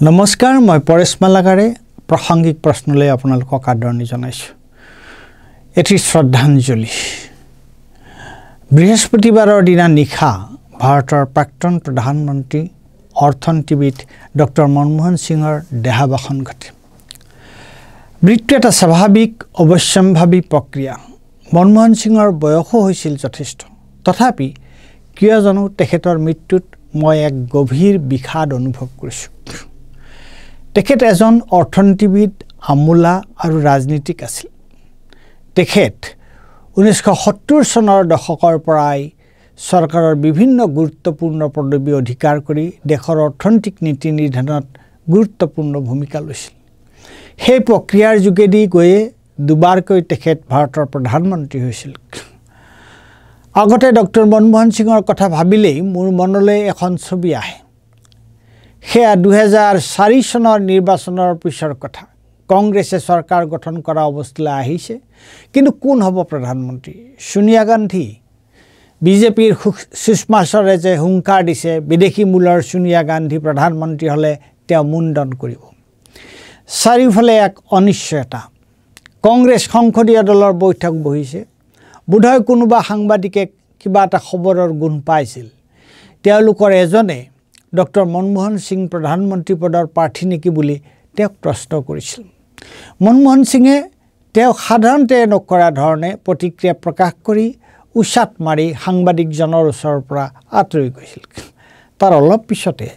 নমস্কাৰ মই পৰেশ মালাকাৰে প্ৰাসংগিক প্ৰশ্নলৈ আপোনালোকক আদৰণি জনাইছো। এটি শ্ৰদ্ধাঞ্জলি। বৃহস্পতিবাৰৰ দিনা নিশা ভাৰতৰ প্ৰাক্তন প্ৰধানমন্ত্ৰী অৰ্থনীতিবিদ ডক্টৰ মনমোহন সিঙৰ দেহাৱসান ঘটে। মৃত্যু এটা স্বাভাৱিক অৱশ্যম্ভাৱী প্ৰক্ৰিয়া। মনমোহন সিঙৰ বয়সো হৈছিল যথেষ্ট। তথাপি কিয় জানো তেখেতৰ মৃত্যুত মই এক গভীৰ বিষাদ অনুভৱ কৰিছো। তেখেত এজন অৰ্থনীতিবিদ, আমোলা আৰু ৰাজনীতিক আছিল। তেখেত 1970 চনৰ দশকৰ পৰাই চৰকাৰৰ বিভিন্ন গুৰুত্বপূৰ্ণ পদবী অধিকাৰ কৰি দেশৰ অৰ্থনৈতিক নীতি নিৰ্ধাৰণত গুৰুত্বপূৰ্ণ ভূমিকা লৈছিল। সেই প্ৰক্ৰিয়াৰ যোগেদি গৈয়ে দুবাৰকৈ তেখেত ভাৰতৰ প্ৰধানমন্ত্ৰী হৈছিল। আগতে ডক্টৰ মনমোহন সিঙৰ কথা ভাবিলেই মোৰ মনলৈ এখন ছবি আহে। সেয়া 2004 চনৰ নিৰ্বাচনৰ পিছৰ কথা। কংগ্ৰেছে চৰকাৰ গঠন কৰা অৱস্থালৈ আহিছে, কিন্তু কোন হ'ব প্ৰধানমন্ত্ৰী? সোনিয়া গান্ধী? বিজেপিৰ সুষমা স্বৰাজে হুংকাৰ দিছে বিদেশী মূলৰ সোনিয়া গান্ধী প্ৰধানমন্ত্ৰী হ'লে তেওঁ মুণ্ডন কৰিব। চাৰিওফালে এক অনিশ্চয়তা। কংগ্ৰেছ সংসদীয় দলৰ বৈঠক বহিছে। বোধহয় কোনোবা সাংবাদিকে কিবা এটা খবৰৰ গুণ পাইছিল। তেওঁলোকৰ এজনে ডক্টৰ মনমোহন সিং প্ৰধানমন্ত্ৰী পদৰ প্ৰাৰ্থী নেকি বুলি তেওঁক প্ৰশ্ন কৰিছিল। মনমোহন সিঙে তেওঁক সাধাৰণতে নকৰা ধৰণে প্ৰতিক্ৰিয়া প্ৰকাশ কৰি উচাত মাৰি সাংবাদিকজনৰ ওচৰৰ পৰা আঁতৰি গৈছিল। তাৰ অলপ পিছতে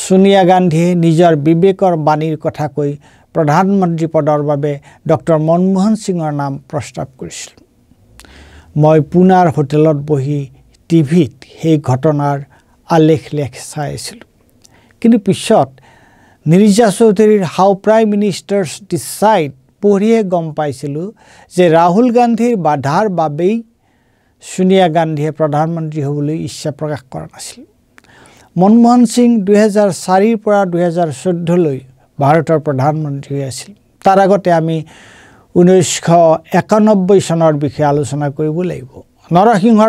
সোনিয়া গান্ধীয়ে নিজৰ বিবেকৰ বাণীৰ কথা কৈ প্ৰধানমন্ত্ৰী পদৰ বাবে ডক্টৰ মনমোহন সিঙৰ নাম প্ৰস্তাৱ কৰিছিল। মই পুনাৰ হোটেলত বহি টিভিত সেই ঘটনাৰ আলেখ চাই আছিলোঁ। কিন্তু পিছত নিৰ্জা চৌধুৰীৰ হাউ প্ৰাইম মিনিষ্টাৰ্ছ ডিচাইড পঢ়িয়ে গম পাইছিলোঁ যে ৰাহুল গান্ধীৰ বাধাৰ বাবেই সোনিয়া গান্ধীয়ে প্ৰধানমন্ত্ৰী হ'বলৈ ইচ্ছা প্ৰকাশ কৰা নাছিল। মনমোহন সিং 2004 পৰা 2014 ভাৰতৰ প্ৰধানমন্ত্ৰী হৈ আছিল। তাৰ আগতে আমি 1991 চনৰ বিষয়ে আলোচনা কৰিব লাগিব। নৰসিংহ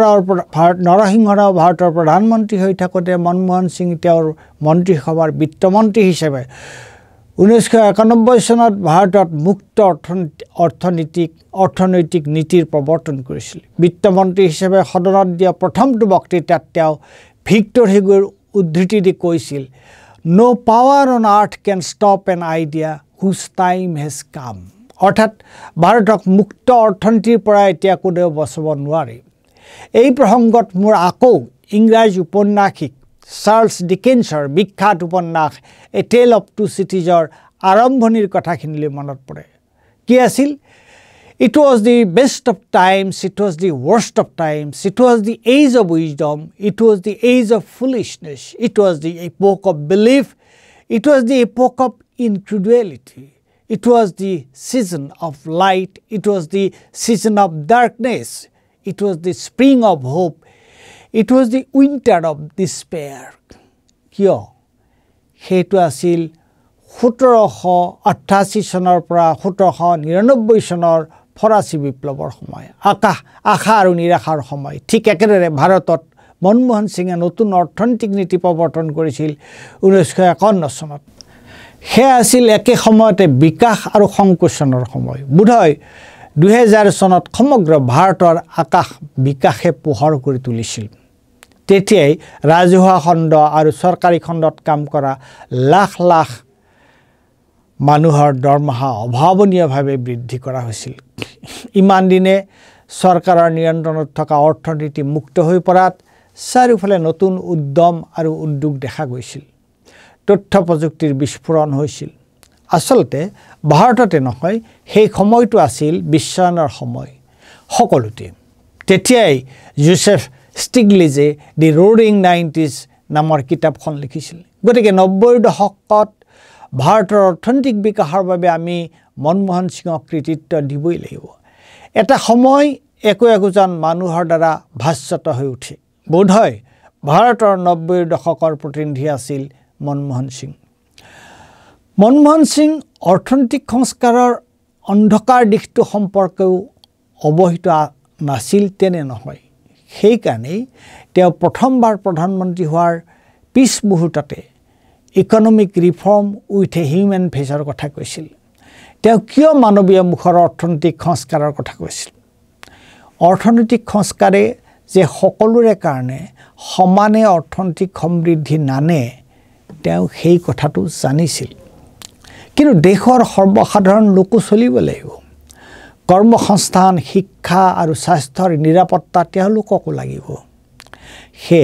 ৰাও ভাৰতৰ প্ৰধানমন্ত্ৰী হৈ থাকোঁতে মনমোহন সিং তেওঁৰ মন্ত্ৰীসভাৰ বিত্তমন্ত্ৰী হিচাপে 1991 চনত ভাৰতত মুক্ত অৰ্থনৈতিক নীতিৰ প্ৰৱৰ্তন কৰিছিল। বিত্তমন্ত্ৰী হিচাপে সদনত দিয়া প্ৰথমটো বক্তৃতাত তেওঁ ভিক্টৰ হিউগোৰ উদ্ধৃতি দি কৈছিল, "No power on earth can stop an idea whose time has come." অৰ্থাৎ ভাৰতক মুক্ত অৰ্থনীতিৰ পৰা এতিয়া কোনেও বচাব নোৱাৰে। এই প্ৰসংগত মোৰ আকৌ ইংৰাজী উপন্যাসিক চাৰ্লছ ডিকেন্সৰ বিখ্যাত উপন্যাস এ টেল অফ টু চিটিজৰ আৰম্ভণিৰ কথাখিনিলৈ মনত পৰে। কি আছিল? It was the best of times, it was the worst of times, it was the age of wisdom, it was the age of foolishness, it was the epoch of belief, it was the epoch of incredulity, it was the season of light, it was the season of darkness, it was the spring of hope, it was the winter of despair. কিয়? সেইটো আছিল 1788 চনৰ পৰা 1799 চনৰ ফৰাচী বিপ্লৱৰ সময়। আশা আৰু নিৰাশাৰ সময়। ঠিক একেদৰে ভাৰতত মনমোহন সিঙে নতুন অৰ্থনৈতিক নীতি প্ৰৱৰ্তন কৰিছিল 1951 চনত। সেয়া আছিল একে সময়তে বিকাশ আৰু সংকোচনৰ সময়। বোধহয় 2000 চনত সমগ্ৰ ভাৰতৰ আকাশ বিকাশে পোহৰ কৰি তুলিছিল। তেতিয়াই ৰাজহুৱা খণ্ড আৰু চৰকাৰী খণ্ডত কাম কৰা লাখ লাখ মানুহৰ দৰমহা অভাৱনীয়ভাৱে বৃদ্ধি কৰা হৈছিল। ইমান দিনে চৰকাৰৰ নিয়ন্ত্ৰণত থকা অৰ্থনীতি মুক্ত হৈ পৰাত চাৰিওফালে নতুন উদ্যম আৰু উদ্যোগ দেখা গৈছিল। তথ্য প্ৰযুক্তিৰ বিস্ফোৰণ হৈছিল। আচলতে ভাৰততে নহয়, সেই সময়টো আছিল বিশ্বায়নৰ সময় সকলোতে। তেতিয়াই জোচেফ ষ্টিগলিজে দি ৰোৰিং 90s নামৰ কিতাপখন লিখিছিল। গতিকে 90ৰ দশকত ভাৰতৰ অৰ্থনৈতিক বিকাশৰ বাবে আমি মনমোহন সিঙক কৃতিত্ব দিবই লাগিব। এটা সময় একোজন মানুহৰ দ্বাৰা ভাস্বত হৈ উঠে। বোধহয় ভাৰতৰ 90ৰ দশকৰ প্ৰতিনিধি আছিল মনমোহন সিং। মনমোহন সিং অৰ্থনৈতিক সংস্কাৰৰ অন্ধকাৰ দিশটো সম্পৰ্কেও অৱহিত নাছিল তেনে নহয়। সেইকাৰণেই তেওঁ প্ৰথমবাৰ প্ৰধানমন্ত্ৰী হোৱাৰ পিছ মুহূৰ্ততে economic reform with a human face কথা কৈছিল তেওঁ কিয় মানৱীয় মুখৰ অৰ্থনৈতিক সংস্কাৰৰ কথা কৈছিল অৰ্থনৈতিক সংস্কাৰে যে সকলোৰে কাৰণে সমানে অৰ্থনৈতিক সমৃদ্ধি নানে তেওঁ সেই কথাটো জানিছিল কিন্তু দেশৰ সৰ্বসাধাৰণ লোকো চলিব লাগিব কৰ্মসংস্থান শিক্ষা আৰু স্বাস্থ্যৰ নিৰাপত্তা তেওঁলোককো লাগিব হে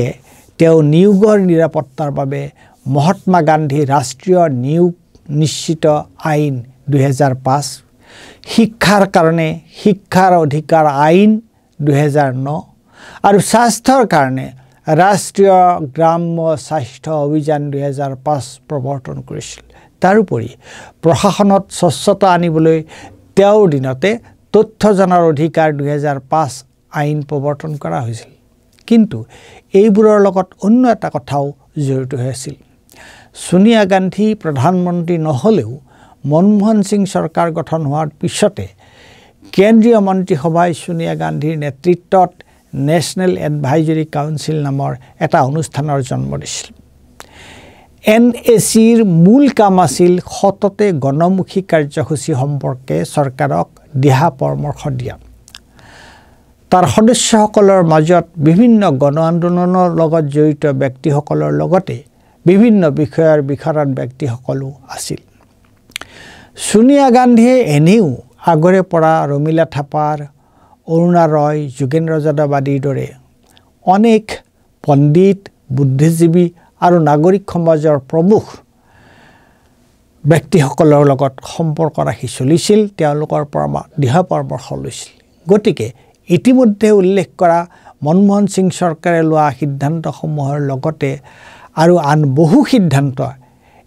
তেওঁ নিয়োগৰ নিৰাপত্তাৰ বাবে মহাত্মা গান্ধী ৰাষ্ট্ৰীয় নিয়োগ নিশ্চিত আইন 2005 শিক্ষাৰ কাৰণে শিক্ষাৰ অধিকাৰ আইন 2009 আৰু স্বাস্থ্যৰ কাৰণে ৰাষ্ট্ৰীয় গ্ৰাম্য স্বাস্থ্য অভিযান 2005 প্ৰৱৰ্তন কৰিছিল তাৰোপৰি প্ৰশাসনত স্বচ্ছতা আনিবলৈ তেওঁৰ দিনতে তথ্য জনাৰ অধিকাৰ 2005 আইন প্ৰৱৰ্তন কৰা হৈছিল কিন্তু এইবোৰৰ লগত অন্য এটা কথাও জড়িত হৈ আছিল সোনিয়া গান্ধী প্ৰধানমন্ত্ৰী নহলেও মনমোহন সিং চৰকাৰ গঠন হোৱাৰ পিছতে কেন্দ্ৰীয় মন্ত্ৰীসভাই সোনিয়া গান্ধীৰ নেতৃত্বত নেশ্যনেল এডভাইজৰী কাউন্সিল নামৰ এটা অনুষ্ঠানৰ জন্ম দিছিল NACৰ মূল কাম আছিল সততে গণমুখী কাৰ্যসূচী সম্পৰ্কে চৰকাৰক দিহা পৰামৰ্শ দিয়া তাৰ সদস্যসকলৰ মাজত বিভিন্ন গণ আন্দোলনৰ লগত জড়িত ব্যক্তিসকলৰ লগতে বিভিন্ন বিষয়ৰ বিষয়ত ব্যক্তিসকলো আছিল সোনিয়া গান্ধীয়ে এনেও আগৰে পৰা ৰমিলা থাপাৰ অৰুণা ৰয় যোগেন্দ্ৰ যাদৱ আদিৰ দৰে অনেক পণ্ডিত বুদ্ধিজীৱী আৰু নাগৰিক সমাজৰ প্ৰমুখ ব্যক্তিসকলৰ লগত সম্পৰ্ক ৰাখি চলিছিল তেওঁলোকৰ দিহা পৰামৰ্শ লৈছিল গতিকে ইতিমধ্যে উল্লেখ কৰা মনমোহন সিং চৰকাৰে লোৱা সিদ্ধান্তসমূহৰ লগতে আৰু আন বহু সিদ্ধান্ত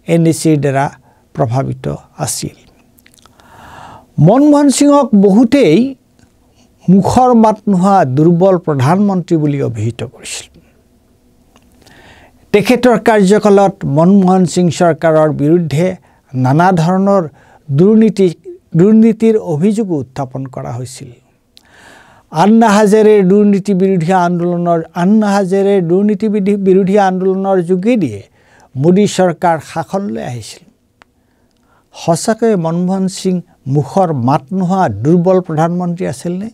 NACৰ দ্বাৰা প্ৰভাৱিত আছিল মনমোহন সিঙক বহুতেই মুখৰ মাত নোহোৱা দুৰ্বল প্ৰধানমন্ত্ৰী বুলি অভিহিত কৰিছিল তেখেতৰ কাৰ্যকালত মনমোহন সিং চৰকাৰৰ বিৰুদ্ধে নানা ধৰণৰ দুৰ্নীতিৰ অভিযোগ উত্থাপন কৰা হৈছিল আন্না হাজাৰেৰ দুৰ্নীতি বিৰোধী আন্দোলনৰ যোগেদি মোদী চৰকাৰ শাসনলৈ আহিছিল সঁচাকৈ মনমোহন সিং মুখৰ মাত নোহোৱা দুৰ্বল প্ৰধানমন্ত্ৰী আছিলনে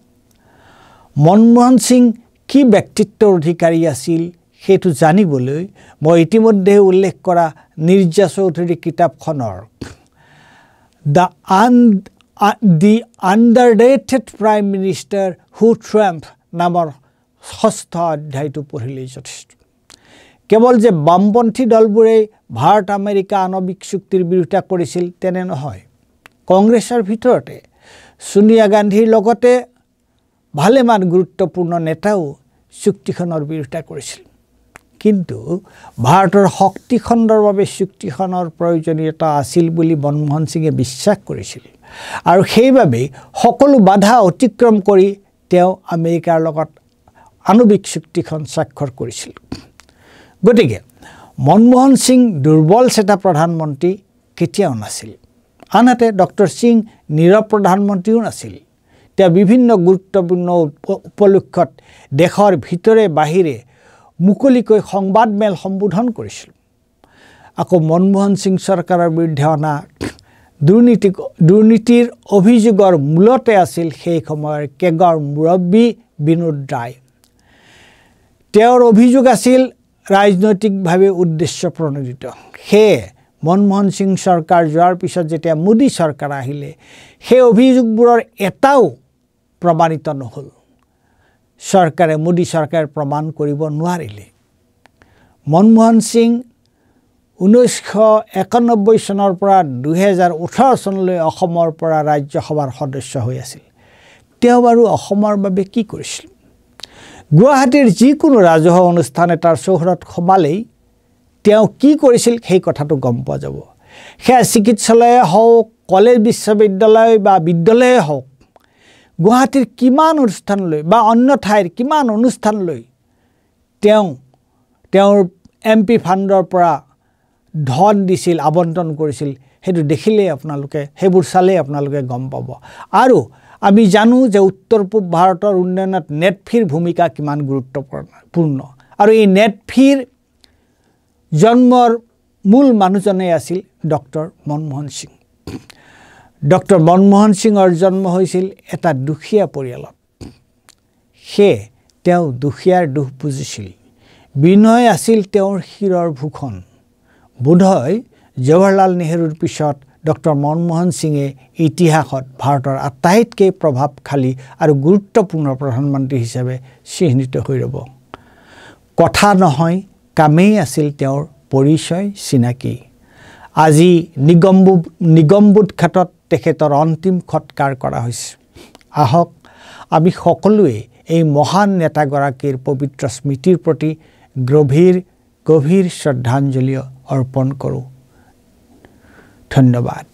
মনমোহন সিং কি ব্যক্তিত্বৰ অধিকাৰী আছিল সেইটো জানিবলৈ মই ইতিমধ্যে উল্লেখ কৰা নিৰ্জা চৌধুৰী কিতাপখনৰ The Underrated Prime Minister Who Triumphed নামৰ 6ষ্ঠ অধ্যায়টো পঢ়িলেই যথেষ্ট কেৱল যে বামপন্থী দলবোৰে ভাৰত আমেৰিকা আণৱিক চুক্তিৰ বিৰোধিতা কৰিছিল তেনে নহয় কংগ্ৰেছৰ ভিতৰতে সোনিয়া গান্ধীৰ লগতে ভালেমান গুৰুত্বপূৰ্ণ নেতাও চুক্তিখনৰ বিৰোধিতা কৰিছিল কিন্তু ভাৰতৰ শক্তি খণ্ডৰ বাবে চুক্তিখনৰ প্ৰয়োজনীয়তা আছিল বুলি মনমোহন সিঙে বিশ্বাস কৰিছিল আৰু সেইবাবে সকলো বাধা অতিক্ৰম কৰি তেওঁ আমেৰিকাৰ লগত আণৱিক চুক্তিখন স্বাক্ষৰ কৰিছিল গতিকে মনমোহন সিং দুৰ্বল এটা প্ৰধানমন্ত্ৰী কেতিয়াও নাছিল আনহাতে ডক্টৰ সিং নীৰৱ প্ৰধানমন্ত্ৰীও নাছিল তেওঁ বিভিন্ন গুৰুত্বপূৰ্ণ উপলক্ষত দেশৰ ভিতৰে বাহিৰে মুকলিকৈ সংবাদমেল সম্বোধন কৰিছিল আকৌ মনমোহন সিং চৰকাৰৰ বিৰুদ্ধে অনা দুৰ্নীতিৰ অভিযোগৰ মূলতে আছিল সেই সময়ৰ কেগৰ মুৰব্বী বিনোদ ৰায় তেওঁৰ অভিযোগ আছিল ৰাজনৈতিকভাৱে উদ্দেশ্য প্ৰণোদিত সেয়ে মনমোহন সিং চৰকাৰ যোৱাৰ পিছত যেতিয়া মোদী চৰকাৰ আহিলে সেই অভিযোগবোৰৰ এটাও প্ৰমাণিত নহল চৰকাৰে মোদী চৰকাৰ প্ৰমাণ কৰিব নোৱাৰিলে মনমোহন সিং 1991 চনৰ পৰা 2018 চনলৈ অসমৰ পৰা ৰাজ্যসভাৰ সদস্য হৈ আছিল তেওঁ বাৰু অসমৰ বাবে কি কৰিছিল গুৱাহাটীৰ যিকোনো ৰাজহুৱা অনুষ্ঠান এটাৰ চৌহদত সোমালেই তেওঁ কি কৰিছিল সেই কথাটো গম পোৱা যাব সেয়া চিকিৎসালয়ে হওক কলেজ বিশ্ববিদ্যালয় বা বিদ্যালয়ে হওক গুৱাহাটীৰ কিমান অনুষ্ঠানলৈ বা অন্য ঠাইৰ কিমান অনুষ্ঠানলৈ তেওঁৰ MP ফাণ্ডৰ পৰা ধন দিছিল আবণ্টন কৰিছিল সেইটো দেখিলেই আপোনালোকে সেইবোৰ চালেই আপোনালোকে গম পাব আৰু আমি জানো যে উত্তৰ পূব ভাৰতৰ উন্নয়নত নেটফিৰ ভূমিকা কিমান গুৰুত্বপূৰ্ণ আৰু এই নেটফিৰ জন্মৰ মূল মানুহজনেই আছিল ডক্টৰ মনমোহন সিং। ডক্টৰ মনমোহন সিঙৰ জন্ম হৈছিল এটা দুখীয়া পৰিয়ালত। সেয়ে তেওঁ দুখীয়াৰ দুখ বুজিছিল। বিনয় আছিল তেওঁৰ শিৰৰ ভূষণ। বোধহয় জৱাহৰলাল নেহৰুৰ পিছত ডক্টৰ মনমোহন সিঙে ইতিহাসত ভাৰতৰ আটাইতকৈ প্ৰভাৱশালী আৰু গুৰুত্বপূৰ্ণ প্ৰধানমন্ত্ৰী হিচাপে চিহ্নিত হৈ ৰ'ব। কথা নহয়, কামেই আছিল তেওঁৰ পৰিচয় চিনাকি। আজি নিগমবোধ ঘাটত তেখেতৰ অন্তিম সৎকাৰ কৰা হৈছে। আহক আমি সকলোৱে এই মহান নেতাগৰাকীৰ পবিত্ৰ স্মৃতিৰ প্ৰতি গভীৰ শ্ৰদ্ধাঞ্জলি অৰ্পণ কৰোঁ। ধন্যবাদ।